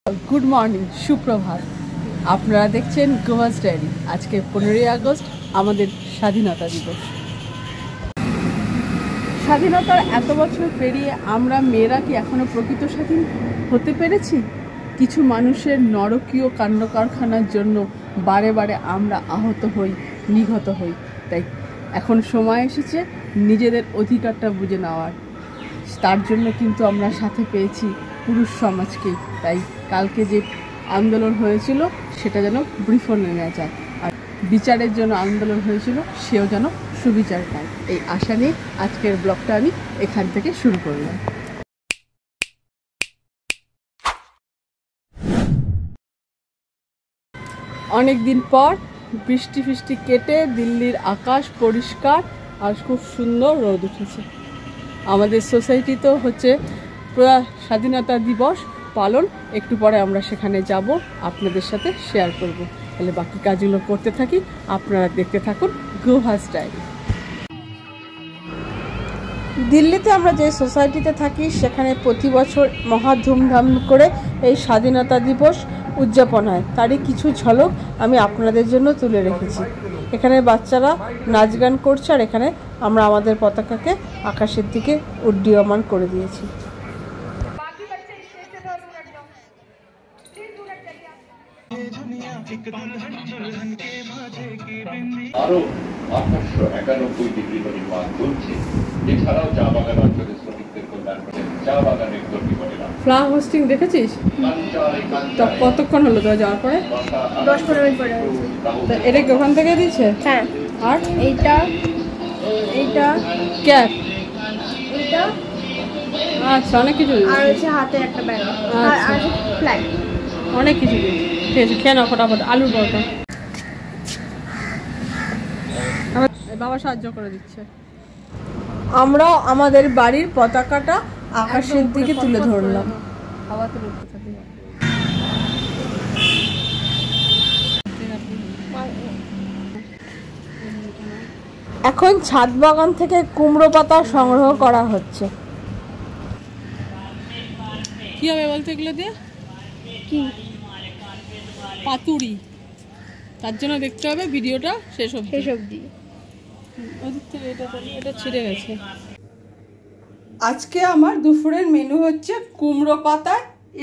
Good morning सुप्रभात আপনারা দেখছেন গোয়াস ডায়েরি। আজকে 15ই আগস্ট আমাদের স্বাধীনতা দিবস। স্বাধীনতার এত বছর পেরিয়ে আমরা মেয়েরা কি এখনো প্রকৃত স্বাধীন হতে পেরেছি? কিছু মানুষের নরকীয় কাণ্ড কারখানার জন্য বারে বারে আমরা আহত হই, নিহত হই। তাই এখন সময় এসেছে নিজেদের অধিকারটা বুঝে নেওয়ার। তার জন্য কিন্তু আমরা সাথে পেয়েছি পুরুষ সমাজকে। তাই কালকে যে আন্দোলন হয়েছিল সেটা যেন বিফলে না যায়, আর বিচারের জন্য আন্দোলন হয়েছিল সেও যেন সুবিচার পায়। এই আশা নিয়ে আজকের ব্লগটা আমি এখান থেকে শুরু করলাম। অনেক দিন পর বৃষ্টি ফিষ্টি কেটে দিল্লির আকাশ পরিষ্কার আর খুব সুন্দর রোদ উঠেছে। আমাদের সোসাইটিতেও হচ্ছে স্বাধীনতা দিবস পালন। একটু পরে আমরা সেখানে যাব, আপনাদের সাথে শেয়ার করব। তাহলে বাকি কাজগুলো করতে থাকি, আপনারা দেখতে থাকুন গোয়াস ডায়েরি। দিল্লিতে আমরা যে সোসাইটিতে থাকি সেখানে প্রতি বছর মহা ধুমধাম করে এই স্বাধীনতা দিবস উদযাপন হয়। তারই কিছু ঝলক আমি আপনাদের জন্য তুলে রেখেছি। এখানে বাচ্চারা নাচ গান করছে, আর এখানে আমরা আমাদের পতাকাকে আকাশের দিকে উড্ডীয়মান করে দিয়েছি। আরো 1891 ডিগ্রি পরিমাণ চলছে। এছাড়াও চা বাগান অঞ্চলের শ্রমিকদের কল্যাণ করে চা বাগানের কর্মী বলে না। ফ্লাওয়ার হোস্টিং দেখেছিস? তা কতক্ষণ হলো তোরা যাওয়ার পরে? 10-15 মিনিট পরে। তা এটা কি ওখান থেকে দিচ্ছে? হ্যাঁ। আর এইটা ক্যাপ, এইটা আচ্ছা অনেক কিছু আর হচ্ছে হাতে একটা ব্যাগ আর ফ্ল্যাগ, অনেক কিছু দিয়েছে। ঠিক আছে, খেয়ে নাও ফটাফট আলুর পরোটা। বাবা সাহায্য করে দিচ্ছে। আমরা আমাদের বাড়ির পতাকাটা আকাশের দিকে তুলে ধরলাম। হাওয়াতে উঠতে থাকে। এখন ছাদ বাগান থেকে কুমড়ো পাতা সংগ্রহ করা হচ্ছে। কি হবে বলতে এগুলো দিয়ে? কি পাতুরি। তার জন্য দেখতে হবে ভিডিওটা শেষ অবধি। ওদিক থেকে এটা ছিঁড়ে গেছে। আজকে আমার দুপুরের মেনু হচ্ছে কুমড়ো পাতা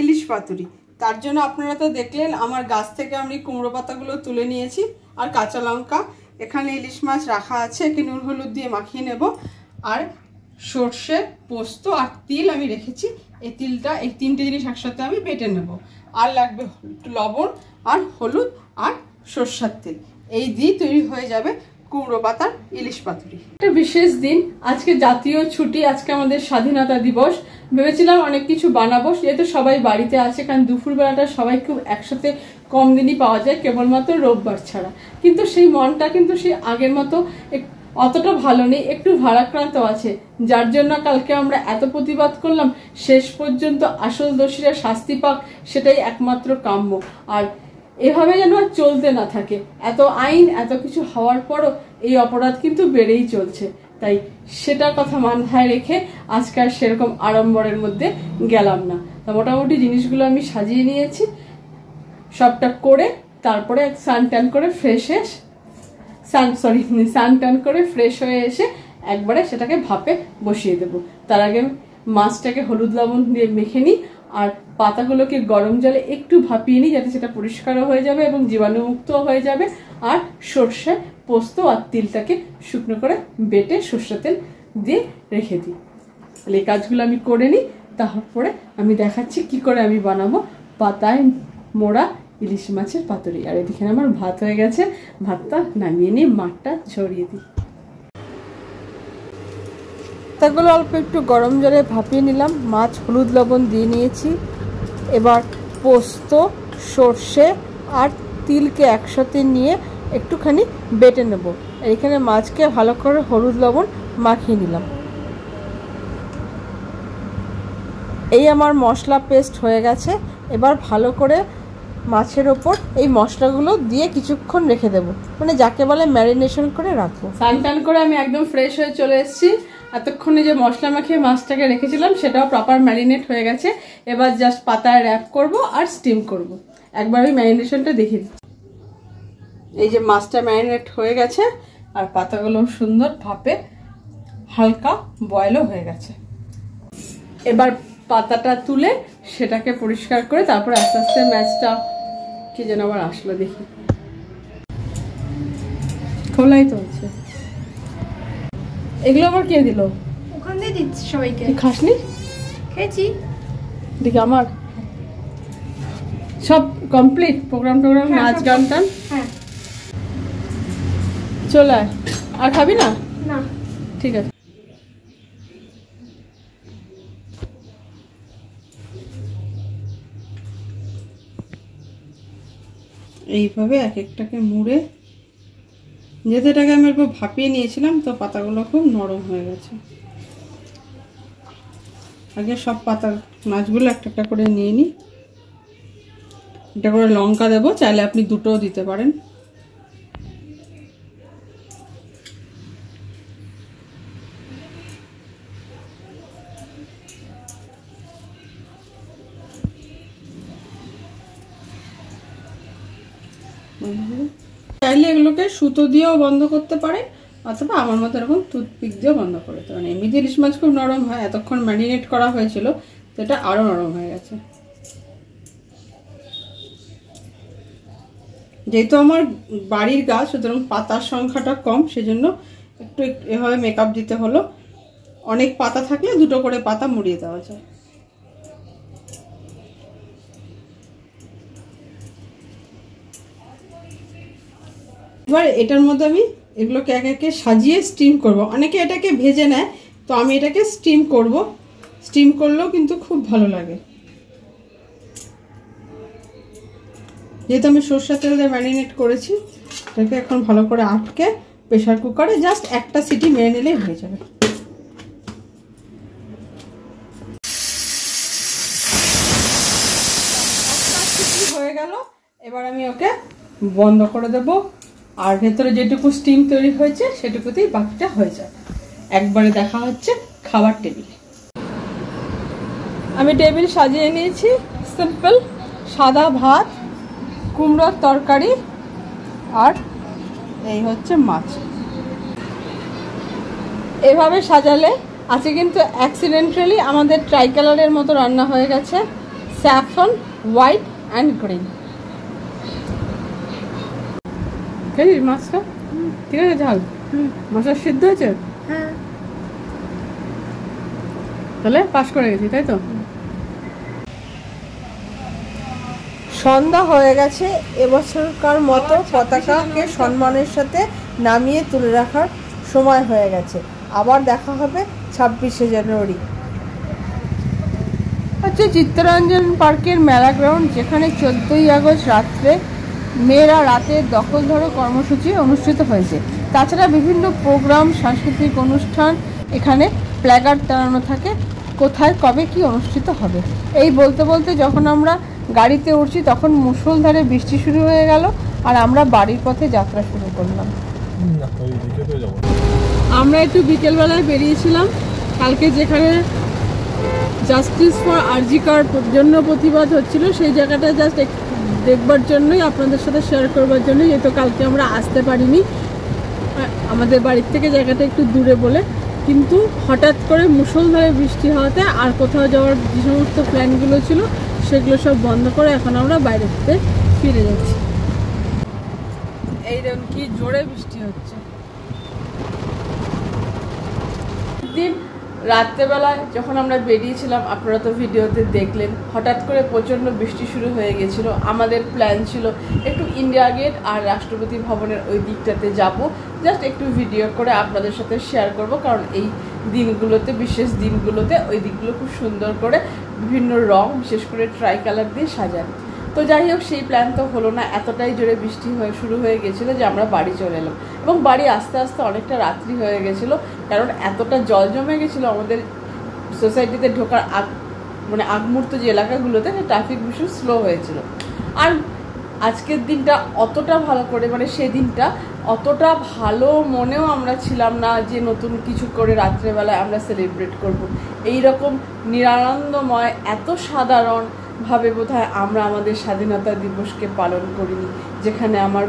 ইলিশ পাতুরি। তার জন্য আপনারা তো দেখলেন আমার গাছ থেকে আমি কুমড়ো পাতাগুলো তুলে নিয়েছি, আর কাঁচা লঙ্কা, এখানে ইলিশ মাছ রাখা আছে, একে নুন হলুদ দিয়ে মাখিয়ে নেব, আর সর্ষে, পোস্ত আর তিল আমি রেখেছি। এই তিলটা, এই তিনটে জিনিস একসাথে আমি বেটে নেব। আর লাগবে লবণ আর হলুদ আর সর্ষের তেল। এই দিয়ে তৈরি হয়ে যাবে কুমড়ো পাতার ইলিশ পাতুরি। একটা বিশেষ দিন, আজকে জাতীয় ছুটি, আজকে আমাদের স্বাধীনতা দিবস। ভেবেছিলাম অনেক কিছু বানাবো, যেহেতু সবাই বাড়িতে আছে, কারণ দুপুরবেলাটা সবাই খুব একসাথে কম দিনই পাওয়া যায়, কেবলমাত্র রোববার ছাড়া। কিন্তু সেই মনটা কিন্তু সেই আগের মতো অতটা ভালো নেই, একটু ভারাক্রান্ত আছে। যার জন্য কালকে আমরা এত প্রতিবাদ করলাম, শেষ পর্যন্ত আসল দোষীরা শাস্তি পাক, সেটাই একমাত্র কাম্য। আর এভাবে যেন আর চলতে না থাকে। এত আইন, এত কিছু হওয়ার পরও এই অপরাধ কিন্তু বেড়েই চলছে। তাই সেটার কথা মাথায় রেখে আজকে আর সেরকম আড়ম্বরের মধ্যে গেলাম না। তা মোটামুটি জিনিসগুলো আমি সাজিয়ে নিয়েছি, সবটা করে তারপরে স্নান টান করে ফ্রেশ হয়ে এসে একবারে সেটাকে ভাপে বসিয়ে দেব। তার আগে মাছটাকে হলুদ লবণ দিয়ে মেখে নিই, আর পাতাগুলোকে গরম জলে একটু ভাপিয়ে নিই, যাতে সেটা পরিষ্কারও হয়ে যাবে এবং জীবাণুমুক্ত হয়ে যাবে। আর সর্ষে, পোস্ত আর তিলটাকে শুকনো করে বেটে সর্ষে তেল দিয়ে রেখে দিই। তাহলে এই কাজগুলো আমি করে নিই, তারপরে আমি দেখাচ্ছি কি করে আমি বানাবো পাতায় মোড়া ইলিশ মাছের পাতুরি। আর এদিকে আমার ভাত হয়ে গেছে, ভাতটা নামিয়ে নিয়ে মাঠটা ছড়িয়ে দিই। পাতাগুলো অল্প একটু গরম জলে ভাপিয়ে নিলাম, মাছ হলুদ লবণ দিয়ে নিয়েছি। এবার পোস্ত, সর্ষে আর তিলকে একসাথে নিয়ে একটুখানি বেটে নেব। এখানে মাছকে ভালো করে হলুদ লবণ মাখিয়ে নিলাম। এই আমার মশলা পেস্ট হয়ে গেছে। এবার ভালো করে মাছের ওপর এই মশলাগুলো দিয়ে কিছুক্ষণ রেখে দেবো, মানে যাকে বলে ম্যারিনেশন করে রাখবো। স্নান টান করে আমি একদম ফ্রেশ হয়ে চলে এসেছি। এতক্ষণে যে মশলা মাখিয়ে মাছটাকে রেখেছিলাম সেটাও প্রপার ম্যারিনেট হয়ে গেছে। এবার জাস্ট পাতায় র্যাপ করব আর স্টিম করব। একবার ওই ম্যারিনেশনটা দেখিয়ে দিচ্ছি। এই যে মাছটা ম্যারিনেট হয়ে গেছে আর পাতাগুলো সুন্দর ভাপে হালকা বয়েলও হয়ে গেছে। এবার পাতাটা তুলে সেটাকে পরিষ্কার করে তারপর আস্তে আস্তে মাছটা কি যেন আবার আসলো দেখি, খোলাই তো হচ্ছে। এগুলো আবার কে দিল? ওখান দিয়ে দিচ্ছি সবাইকে। তুই খাসনি? খেয়েছি। দেখি আমার সব কমপ্লিট প্রোগ্রাম নাচ গান টান। হ্যাঁ চলে আয়। আর খাবি না? না ঠিক আছে। এইভাবে এক একটাকে মুড়ে, যেহেতু এটাকে আমি একটু ভাপিয়ে নিয়েছিলাম তো পাতাগুলো খুব নরম হয়ে গেছে। আগে সব পাতা মাছগুলো একটা একটা করে নিয়ে নিই। এটা করে লঙ্কা দেবো, চাইলে আপনি দুটোও দিতে পারেন। চাইলে এগুলোকে সুতো দিয়েও বন্ধ করতে পারে অথবা আমার মতো এরকম টুথপিক দিয়েও বন্ধ করে দিতে পারেন। এমনিতে ইলিশ মাছ খুব নরম হয়, এতক্ষণ ম্যারিনেট করা হয়েছিল তো এটা আরো নরম হয়ে গেছে। যেহেতু আমার বাড়ির গাছ সুতরাং পাতার সংখ্যাটা কম, সেজন্য একটু এভাবে মেকআপ দিতে হলো। অনেক পাতা থাকলে দুটো করে পাতা মুড়িয়ে দেওয়া যায়। এবার এটার মধ্যে আমি এগুলোকে একে একে সাজিয়ে স্টিম করব। অনেকে এটাকে ভেজে নেয়, তো আমি এটাকে স্টিম করব। স্টিম করলেও কিন্তু খুব ভালো লাগে। যেহেতু আমি সরষের তেল দিয়ে ম্যারিনেট করেছি, এটাকে এখন ভালো করে আটকে প্রেসার কুকারে জাস্ট একটা সিটি মেরে নিলেই হয়ে যাবে। হয়ে গেল। এবার আমি ওকে বন্ধ করে দেব, আর ভেতরে যেটুকু স্টিম তৈরি হয়েছে সেটুকুতেই বাকিটা হয়ে যাবে। একবারে দেখা হচ্ছে খাবার টেবিলে। আমি টেবিল সাজিয়ে নিয়েছি। সিম্পল সাদা ভাত, কুমড়োর তরকারি আর এই হচ্ছে মাছ। এভাবে সাজালে আছে কিন্তু অ্যাক্সিডেন্টালি আমাদের ট্রাই কালারের মতো রান্না হয়ে গেছে, স্যাফরন, হোয়াইট অ্যান্ড গ্রিন। খেয়েছিস মাছটা? ঠিক আছে ঝাল? মাছটা সিদ্ধ হয়েছে? হ্যাঁ। তাহলে পাস করে গেছি, তাই তো? সন্ধ্যা হয়ে গেছে। এবছরকার মতো পতাকাকে সম্মানের সাথে নামিয়ে তুলে রাখার সময় হয়ে গেছে। আবার দেখা হবে 26শে জানুয়ারি। হচ্ছে চিত্তরঞ্জন পার্কের মেলা গ্রাউন্ড, যেখানে 14ই আগস্ট রাত্রে মেয়েরা রাতে দখল ধরো কর্মসূচি অনুষ্ঠিত হয়েছে। তাছাড়া বিভিন্ন প্রোগ্রাম, সাংস্কৃতিক অনুষ্ঠান, এখানে প্ল্যাকার্ড টানানো থাকে কোথায় কবে কি অনুষ্ঠিত হবে। এই বলতে বলতে যখন আমরা গাড়িতে উঠছি তখন মুষলধারে বৃষ্টি শুরু হয়ে গেল আর আমরা বাড়ির পথে যাত্রা শুরু করলাম। আমরা একটু বিকেলবেলায় বেরিয়েছিলাম। কালকে যেখানে জাস্টিস ফর আরজিকর জন্য প্রতিবাদ হচ্ছিল সেই জায়গাটা জাস্ট দেখবার জন্যই, আপনাদের সাথে শেয়ার করবার জন্যই। যেহেতু কালকে আমরা আসতে পারিনি, আমাদের বাড়ির থেকে জায়গাটা একটু দূরে বলে, কিন্তু হঠাৎ করে মুষলধারে বৃষ্টি হওয়াতে আর কোথাও যাওয়ার যে সমস্ত প্ল্যানগুলো ছিল সেগুলো সব বন্ধ করে এখন আমরা বাইরে থেকে ফিরে যাচ্ছি। এই দেখুন কি জোরে বৃষ্টি হচ্ছে। দিন রাত্রেবেলায় যখন আমরা বেরিয়েছিলাম, আপনারা তো ভিডিওতে দেখলেন, হঠাৎ করে প্রচণ্ড বৃষ্টি শুরু হয়ে গেছিলো। আমাদের প্ল্যান ছিল একটু ইন্ডিয়া গেট আর রাষ্ট্রপতি ভবনের ওই দিকটাতে যাব, জাস্ট একটু ভিডিও করে আপনাদের সাথে শেয়ার করব, কারণ এই দিনগুলোতে, বিশেষ দিনগুলোতে ওই দিকগুলো খুব সুন্দর করে বিভিন্ন রং, বিশেষ করে ট্রাই কালার দিয়ে সাজানো। তো যাই হোক, সেই প্ল্যান তো হলো না। এতটাই জোরে বৃষ্টি শুরু হয়ে গেছিলো যে আমরা বাড়ি চলে এলাম, এবং বাড়ি আস্তে আস্তে অনেকটা রাত্রি হয়ে গেছিলো, কারণ এতটা জল জমে গেছিলো আমাদের সোসাইটিতে ঢোকার আগ মুহূর্ত যে এলাকাগুলোতে ট্রাফিক ভীষণ স্লো হয়েছিল। আর আজকের দিনটা অতটা ভালো করে মানে সেদিনটা অতটা ভালো মনেও আমরা ছিলাম না যে নতুন কিছু করে রাত্রেবেলায় আমরা সেলিব্রেট করব। এই রকম নিরানন্দময় এত সাধারণভাবে বোধহয় আমরা আমাদের স্বাধীনতা দিবসকে পালন করিনি। যেখানে আমার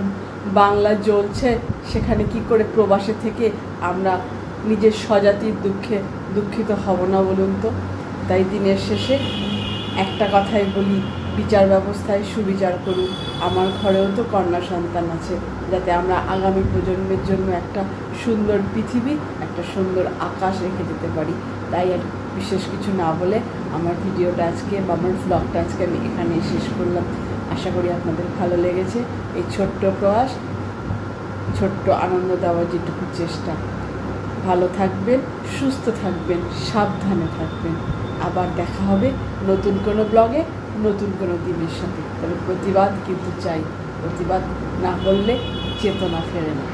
বাংলা জ্বলছে সেখানে কি করে প্রবাসে থেকে আমরা নিজের স্বজাতির দুঃখে দুঃখিত হব না বলুন তো। তাই দিনের শেষে একটা কথাই বলি, বিচার ব্যবস্থায় সুবিচার করুন। আমার ঘরেও তো কন্যা সন্তান আছে, যাতে আমরা আগামী প্রজন্মের জন্য একটা সুন্দর পৃথিবী, একটা সুন্দর আকাশ রেখে যেতে পারি। তাই আর বিশেষ কিছু না বলে আমার ভিডিওটা আজকে বা আমার ভ্লগটা আজকে আমি এখানেই শেষ করলাম। আশা করি আপনাদের ভালো লেগেছে এই ছোট্ট প্রয়াস, ছোট্ট আনন্দ দেওয়ার যেটুকু চেষ্টা। ভালো থাকবেন, সুস্থ থাকবেন, সাবধানে থাকবেন। আবার দেখা হবে নতুন কোনো ব্লগে, নতুন কোনো দিনের সাথে। তবে প্রতিবাদ কিন্তু চাই, প্রতিবাদ না করলে চেতনা ফেরে না।